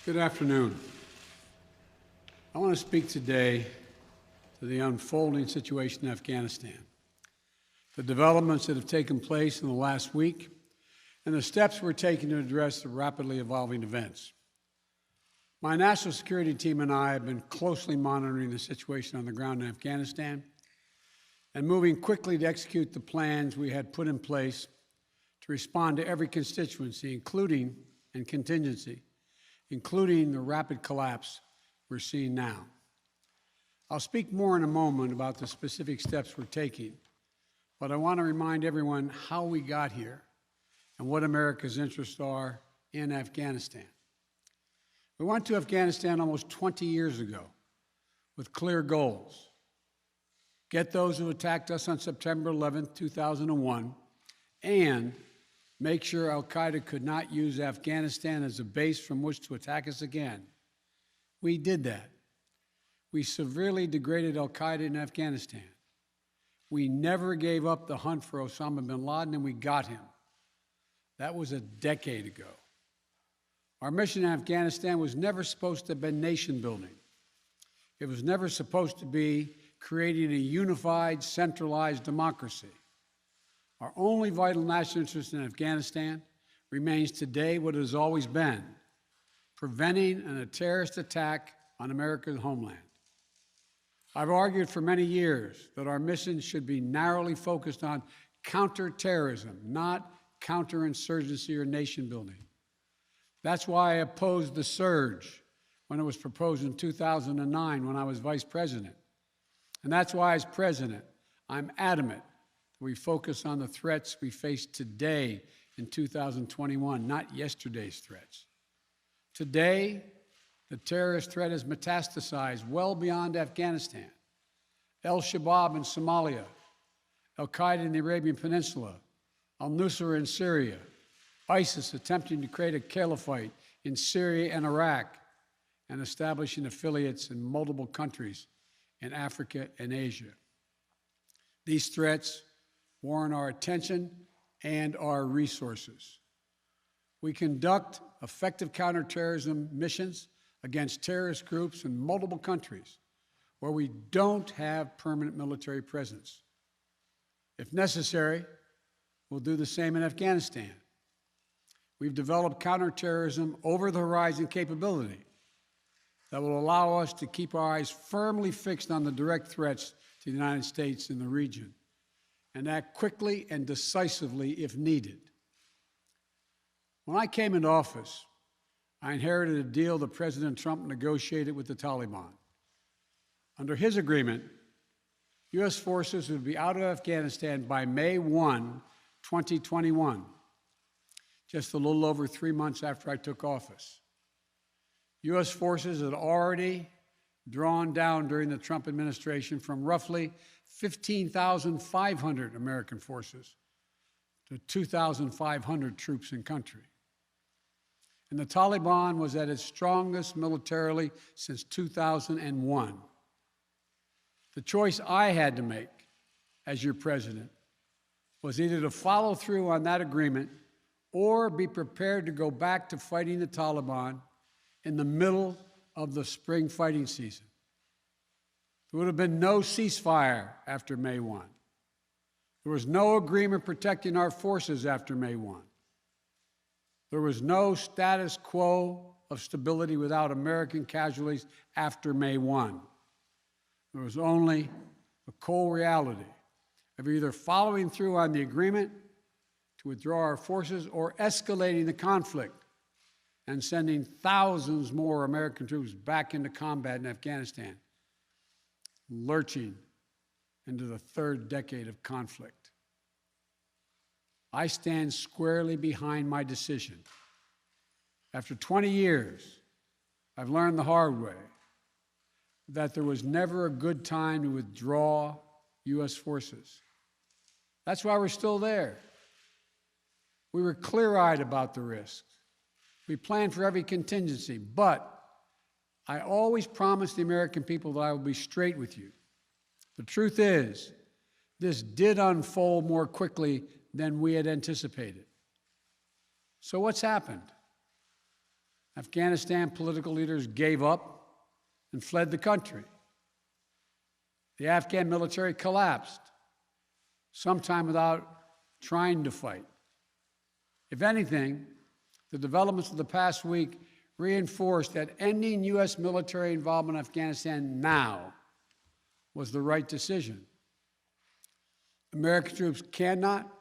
Good afternoon. I want to speak today to the unfolding situation in Afghanistan, the developments that have taken place in the last week, and the steps we're taking to address the rapidly evolving events. My national security team and I have been closely monitoring the situation on the ground in Afghanistan and moving quickly to execute the plans we had put in place to respond to every constituency, including and contingency, including the rapid collapse we're seeing now. I'll speak more in a moment about the specific steps we're taking, but I want to remind everyone how we got here and what America's interests are in Afghanistan. We went to Afghanistan almost 20 years ago with clear goals. Get those who attacked us on September 11, 2001, and make sure al-Qaeda could not use Afghanistan as a base from which to attack us again. We did that. We severely degraded al-Qaeda in Afghanistan. We never gave up the hunt for Osama bin Laden, and we got him. That was a decade ago. Our mission in Afghanistan was never supposed to have been nation building. It was never supposed to be creating a unified, centralized democracy. Our only vital national interest in Afghanistan remains today what it has always been: preventing a terrorist attack on America's homeland. I've argued for many years that our mission should be narrowly focused on counterterrorism, not counterinsurgency or nation building. That's why I opposed the surge when it was proposed in 2009 when I was vice president. And that's why, as president, I'm adamant we focus on the threats we face today in 2021, not yesterday's threats. Today, the terrorist threat has metastasized well beyond Afghanistan. Al-Shabaab in Somalia, al-Qaeda in the Arabian Peninsula, al-Nusra in Syria, ISIS attempting to create a caliphate in Syria and Iraq, and establishing affiliates in multiple countries in Africa and Asia. These threats warrant our attention and our resources. We conduct effective counterterrorism missions against terrorist groups in multiple countries where we don't have permanent military presence. If necessary, we'll do the same in Afghanistan. We've developed counterterrorism over-the-horizon capability that will allow us to keep our eyes firmly fixed on the direct threats to the United States in the region and act quickly and decisively if needed. When I came into office, I inherited a deal that President Trump negotiated with the Taliban. Under his agreement, U.S. forces would be out of Afghanistan by May 1, 2021, just a little over 3 months after I took office. U.S. forces had already drawn down during the Trump administration from roughly 15,500 American forces to 2,500 troops in country. And the Taliban was at its strongest militarily since 2001. The choice I had to make as your president was either to follow through on that agreement or be prepared to go back to fighting the Taliban in the middle of the spring fighting season. There would have been no ceasefire after May 1. There was no agreement protecting our forces after May 1. There was no status quo of stability without American casualties after May 1. There was only the cold reality of either following through on the agreement to withdraw our forces or escalating the conflict and sending thousands more American troops back into combat in Afghanistan, lurching into the third decade of conflict. I stand squarely behind my decision. After 20 years, I've learned the hard way that there was never a good time to withdraw U.S. forces. That's why we're still there. We were clear-eyed about the risks. We planned for every contingency, but I always promised the American people that I would be straight with you. The truth is, this did unfold more quickly than we had anticipated. So what's happened? Afghanistan political leaders gave up and fled the country. The Afghan military collapsed, sometime without trying to fight. If anything, the developments of the past week reinforced that ending U.S. military involvement in Afghanistan now was the right decision. American troops cannot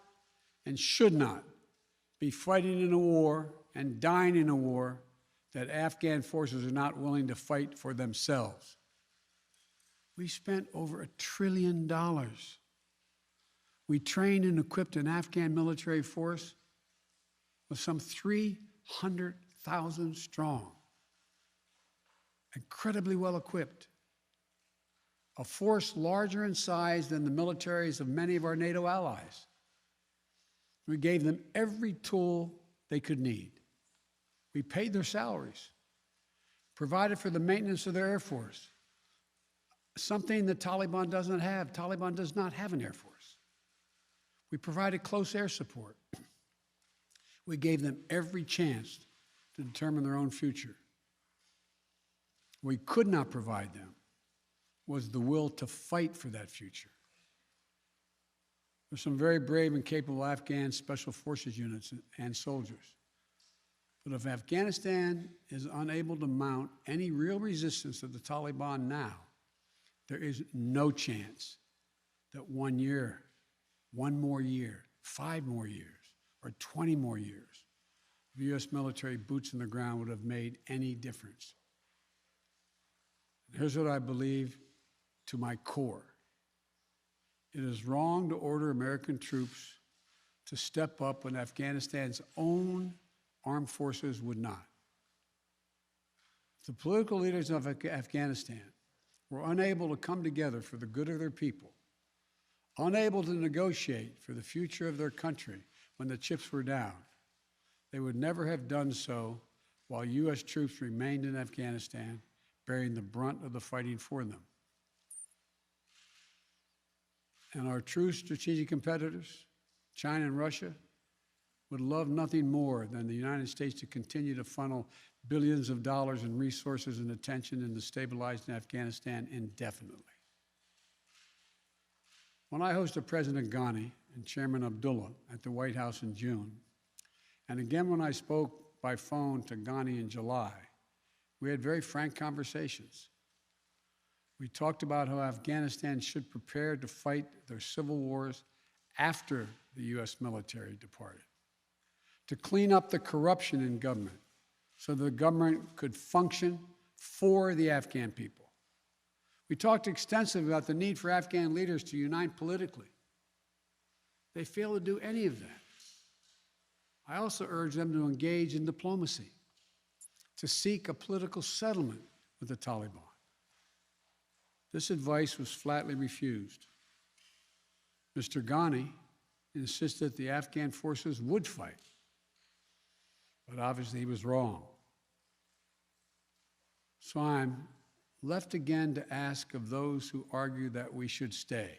and should not be fighting in a war and dying in a war that Afghan forces are not willing to fight for themselves. We spent over $1 trillion. We trained and equipped an Afghan military force of some 300,000 strong, incredibly well equipped, a force larger in size than the militaries of many of our NATO allies. We gave them every tool they could need. We paid their salaries, provided for the maintenance of their Air Force, something the Taliban doesn't have. Taliban does not have an Air Force. We provided close air support. We gave them every chance to determine their own future. What we could not provide them was the will to fight for that future. There's some very brave and capable Afghan special forces units and soldiers. But if Afghanistan is unable to mount any real resistance to the Taliban now, there is no chance that 1 year, 1 more year, 5 more years, or 20 more years of U.S. military boots on the ground would have made any difference. Here's what I believe to my core. It is wrong to order American troops to step up when Afghanistan's own armed forces would not. If the political leaders of Afghanistan were unable to come together for the good of their people, unable to negotiate for the future of their country when the chips were down, they would never have done so while U.S. troops remained in Afghanistan, bearing the brunt of the fighting for them. And our true strategic competitors, China and Russia, would love nothing more than the United States to continue to funnel billions of dollars in resources and attention into stabilizing Afghanistan indefinitely. When I hosted President Ghani and Chairman Abdullah at the White House in June, and again when I spoke by phone to Ghani in July, we had very frank conversations. We talked about how Afghanistan should prepare to fight their civil wars after the U.S. military departed, to clean up the corruption in government so the government could function for the Afghan people. We talked extensively about the need for Afghan leaders to unite politically. They failed to do any of that. I also urged them to engage in diplomacy, to seek a political settlement with the Taliban. This advice was flatly refused. Mr. Ghani insisted the Afghan forces would fight, but obviously he was wrong. So I'm left again to ask of those who argue that we should stay,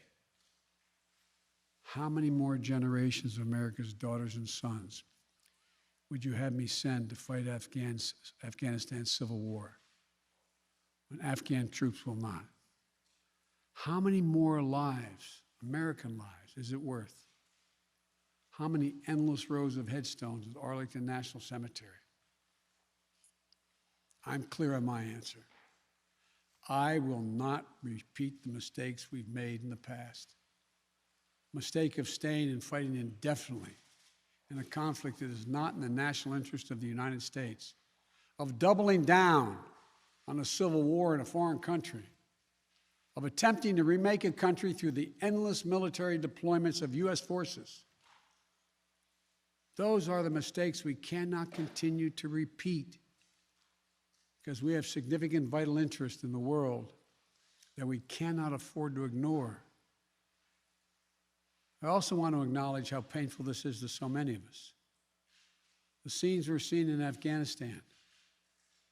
how many more generations of America's daughters and sons would you have me send to fight Afghanistan's civil war when Afghan troops will not? How many more lives, American lives, is it worth? How many endless rows of headstones at Arlington National Cemetery? I'm clear on my answer. I will not repeat the mistakes we've made in the past. Mistake of staying and fighting indefinitely in a conflict that is not in the national interest of the United States, of doubling down on a civil war in a foreign country, of attempting to remake a country through the endless military deployments of U.S. forces. Those are the mistakes we cannot continue to repeat because we have significant vital interest in the world that we cannot afford to ignore. I also want to acknowledge how painful this is to so many of us. The scenes we're seeing in Afghanistan,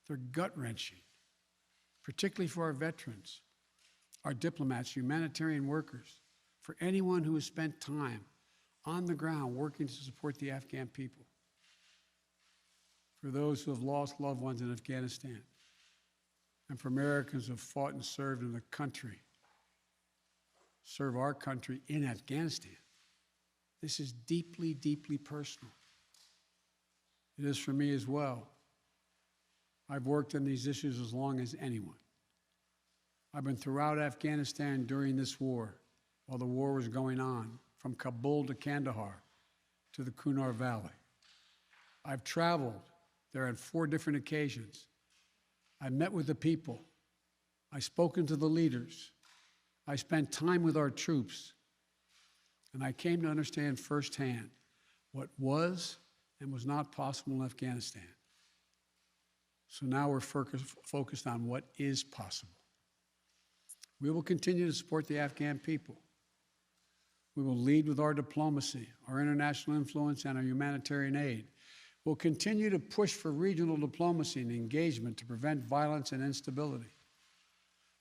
they're gut-wrenching, particularly for our veterans, our diplomats, humanitarian workers, for anyone who has spent time on the ground working to support the Afghan people. for those who have lost loved ones in Afghanistan, and for Americans who have fought and served in the country, serve our country in Afghanistan. This is deeply, deeply personal. It is for me as well. I've worked on these issues as long as anyone. I've been throughout Afghanistan during this war, while the war was going on, from Kabul to Kandahar to the Kunar Valley. I've traveled there on 4 different occasions. I met with the people. I've spoken to the leaders. I spent time with our troops. And I came to understand firsthand what was and was not possible in Afghanistan. So now we're focused on what is possible. We will continue to support the Afghan people. We will lead with our diplomacy, our international influence, and our humanitarian aid. We'll continue to push for regional diplomacy and engagement to prevent violence and instability.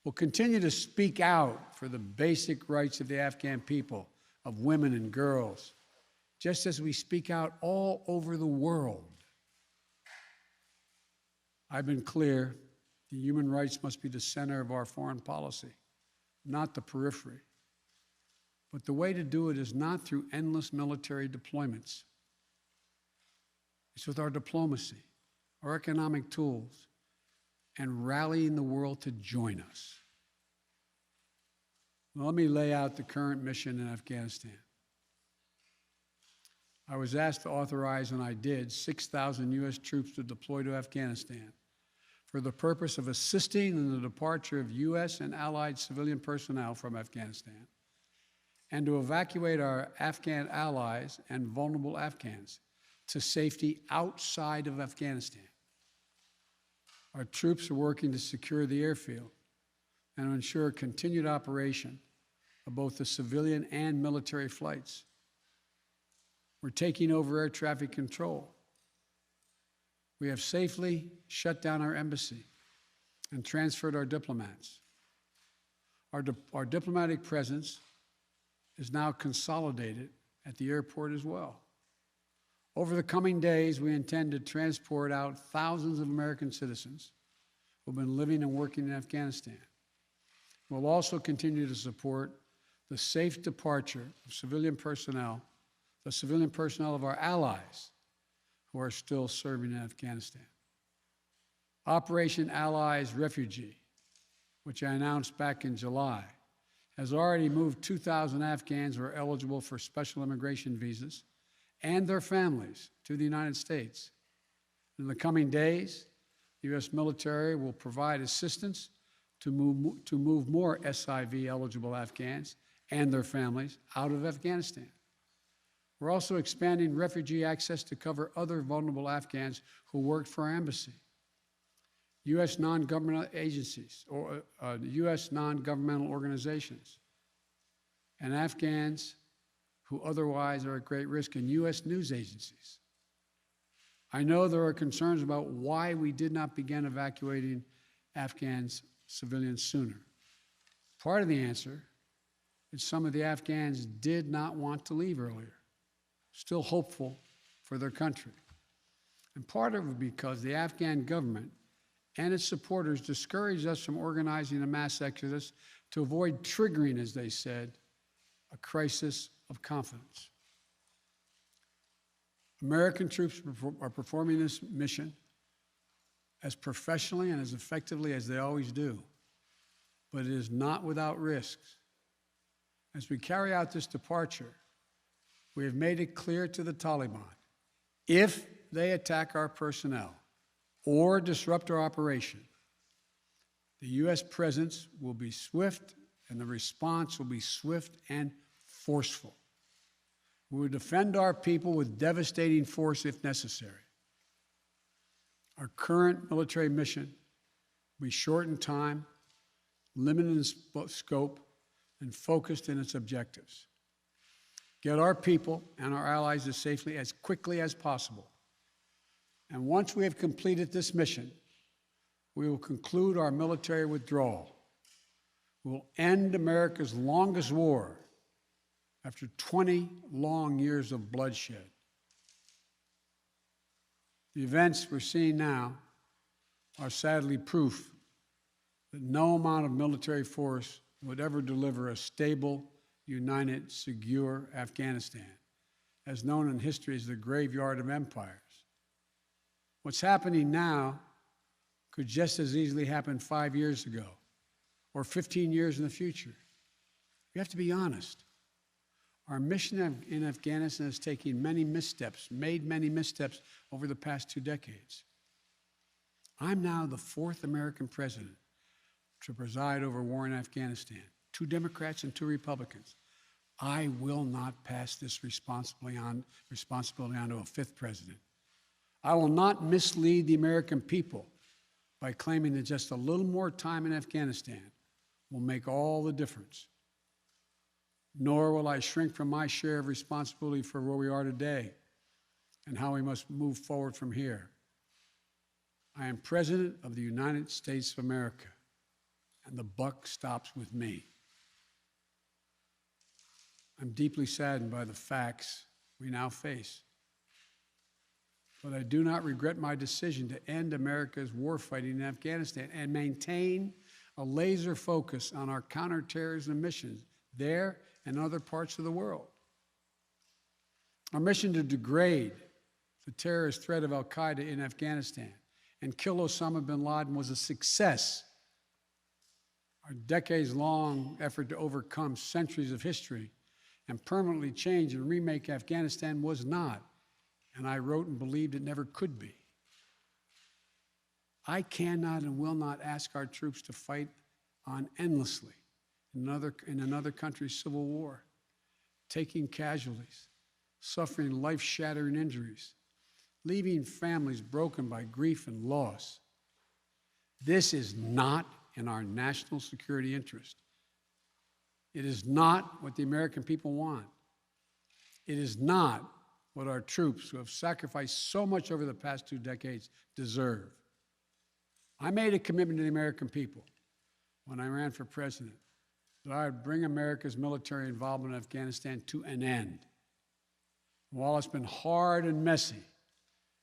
We'll continue to speak out for the basic rights of the Afghan people, of women and girls, just as we speak out all over the world. I've been clear, the human rights must be the center of our foreign policy, not the periphery. But the way to do it is not through endless military deployments. It's with our diplomacy, our economic tools, and rallying the world to join us. Now, let me lay out the current mission in Afghanistan. I was asked to authorize, and I did, 6,000 U.S. troops to deploy to Afghanistan for the purpose of assisting in the departure of U.S. and allied civilian personnel from Afghanistan, and to evacuate our Afghan allies and vulnerable Afghans to safety outside of Afghanistan. Our troops are working to secure the airfield and to ensure continued operation of both the civilian and military flights. We're taking over air traffic control. We have safely shut down our embassy and transferred our diplomats. Our diplomatic presence is now consolidated at the airport as well. Over the coming days, we intend to transport out thousands of American citizens who've been living and working in Afghanistan. We'll also continue to support the safe departure of civilian personnel, the civilian personnel of our allies who are still serving in Afghanistan. Operation Allies Refugee, which I announced back in July, has already moved 2,000 Afghans who are eligible for special immigration visas and their families to the United States. In the coming days, the U.S. military will provide assistance to move more SIV-eligible Afghans and their families out of Afghanistan. We're also expanding refugee access to cover other vulnerable Afghans who worked for our embassy. U.S. non-governmental agencies, or U.S. non-governmental organizations, and Afghans who otherwise are at great risk, and U.S. news agencies. I know there are concerns about why we did not begin evacuating Afghans civilians sooner. Part of the answer is some of the Afghans did not want to leave earlier, still hopeful for their country. And part of it because the Afghan government and its supporters discouraged us from organizing a mass exodus to avoid triggering, as they said, a crisis of confidence. American troops are performing this mission as professionally and as effectively as they always do, but it is not without risks. As we carry out this departure, we have made it clear to the Taliban, if they attack our personnel or disrupt our operation, the U.S. presence will be swift and the response will be swift and forceful. We will defend our people with devastating force if necessary. Our current military mission will be short in time, limited in scope, and focused in its objectives. Get our people and our allies as safely as quickly as possible. And once we have completed this mission, we will conclude our military withdrawal. We will end America's longest war after 20 long years of bloodshed. The events we're seeing now are sadly proof that no amount of military force would ever deliver a stable, united, secure Afghanistan, as known in history as the graveyard of empires. What's happening now could just as easily happen 5 years ago or 15 years in the future. We have to be honest. Our mission in Afghanistan is taking many missteps, made many missteps over the past 2 decades. I'm now the 4th American president to preside over war in Afghanistan. 2 Democrats and 2 Republicans. I will not pass this responsibility on to a 5th president. I will not mislead the American people by claiming that just a little more time in Afghanistan will make all the difference. Nor will I shrink from my share of responsibility for where we are today and how we must move forward from here. I am President of the United States of America, and the buck stops with me. I'm deeply saddened by the facts we now face, but I do not regret my decision to end America's warfighting in Afghanistan and maintain a laser focus on our counterterrorism missions there and other parts of the world. Our mission to degrade the terrorist threat of al-Qaeda in Afghanistan and kill Osama bin Laden was a success. Our decades-long effort to overcome centuries of history and permanently change and remake Afghanistan was not, and I wrote and believed it never could be. I cannot and will not ask our troops to fight on endlessly in another country's civil war, taking casualties, suffering life-shattering injuries, leaving families broken by grief and loss. This is not in our national security interest. It is not what the American people want. It is not what our troops, who have sacrificed so much over the past 2 decades, deserve. I made a commitment to the American people when I ran for president that I would bring America's military involvement in Afghanistan to an end. While it's been hard and messy,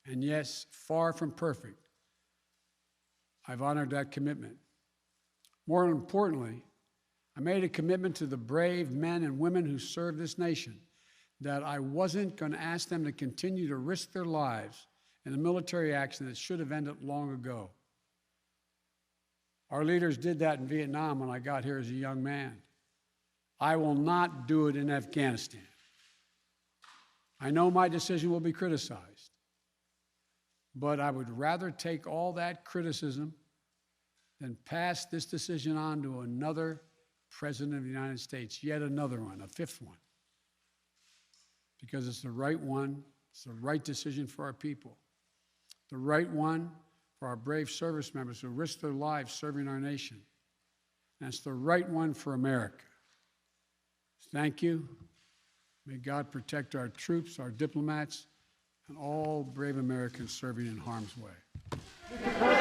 and yes, far from perfect, I've honored that commitment. More importantly, I made a commitment to the brave men and women who serve this nation that I wasn't going to ask them to continue to risk their lives in a military action that should have ended long ago. Our leaders did that in Vietnam when I got here as a young man. I will not do it in Afghanistan. I know my decision will be criticized, but I would rather take all that criticism than pass this decision on to another president of the United States, yet another one, a 5th one, because it's the right one, it's the right decision for our people, the right one for our brave service members who risk their lives serving our nation, and it's the right one for America. Thank you. May God protect our troops, our diplomats, and all brave Americans serving in harm's way.